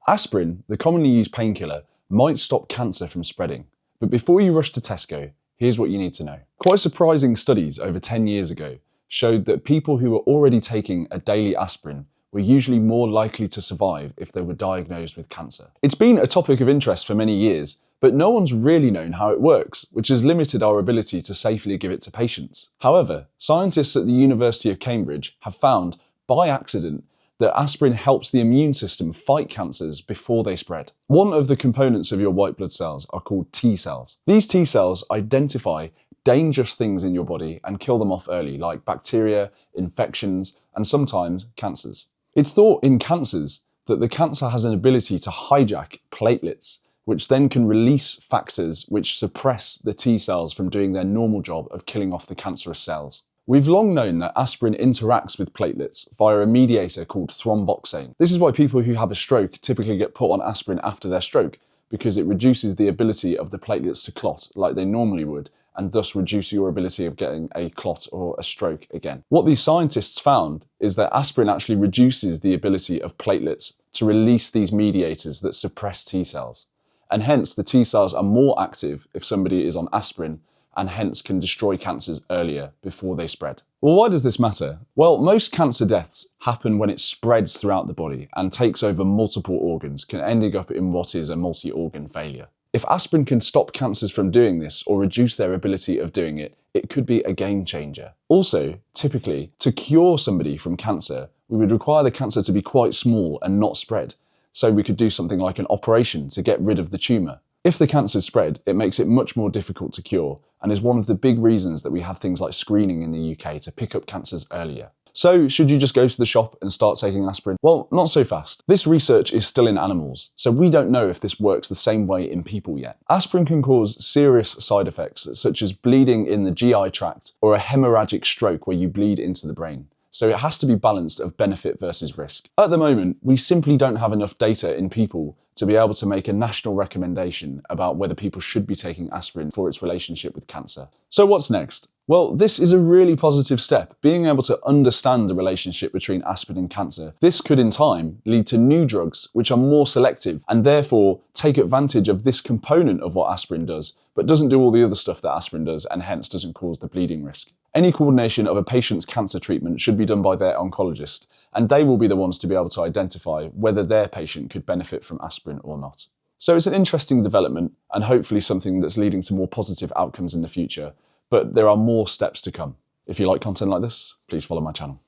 Aspirin, the commonly used painkiller, might stop cancer from spreading. But before you rush to Tesco, here's what you need to know. Quite surprising studies over 10 years ago showed that people who were already taking a daily aspirin were usually more likely to survive if they were diagnosed with cancer. It's been a topic of interest for many years, but no one's really known how it works, which has limited our ability to safely give it to patients. However, scientists at the University of Cambridge have found, by accident, that aspirin helps the immune system fight cancers before they spread. One of the components of your white blood cells are called T cells. These T cells identify dangerous things in your body and kill them off early, like bacteria, infections, and sometimes cancers. It's thought in cancers that the cancer has an ability to hijack platelets, which then can release factors which suppress the T cells from doing their normal job of killing off the cancerous cells. We've long known that aspirin interacts with platelets via a mediator called thromboxane. This is why people who have a stroke typically get put on aspirin after their stroke, because it reduces the ability of the platelets to clot like they normally would, and thus reduce your ability of getting a clot or a stroke again. What these scientists found is that aspirin actually reduces the ability of platelets to release these mediators that suppress T cells. And hence the T cells are more active if somebody is on aspirin, and hence can destroy cancers earlier before they spread. Well, why does this matter? Well, most cancer deaths happen when it spreads throughout the body and takes over multiple organs, ending up in what is a multi-organ failure. If aspirin can stop cancers from doing this or reduce their ability of doing it, it could be a game changer. Also, typically, to cure somebody from cancer, we would require the cancer to be quite small and not spread. So we could do something like an operation to get rid of the tumour. If the cancer spread, it makes it much more difficult to cure, and is one of the big reasons that we have things like screening in the UK to pick up cancers earlier. So, should you just go to the shop and start taking aspirin? Well, not so fast. This research is still in animals, so we don't know if this works the same way in people yet. Aspirin can cause serious side effects, such as bleeding in the GI tract or a hemorrhagic stroke where you bleed into the brain. So it has to be balanced of benefit versus risk. At the moment, we simply don't have enough data in people to be able to make a national recommendation about whether people should be taking aspirin for its relationship with cancer. So what's next? Well, this is a really positive step, being able to understand the relationship between aspirin and cancer. This could in time lead to new drugs which are more selective and therefore take advantage of this component of what aspirin does, but doesn't do all the other stuff that aspirin does and hence doesn't cause the bleeding risk. Any coordination of a patient's cancer treatment should be done by their oncologist, and they will be the ones to be able to identify whether their patient could benefit from aspirin or not. So it's an interesting development and hopefully something that's leading to more positive outcomes in the future, but there are more steps to come. If you like content like this, please follow my channel.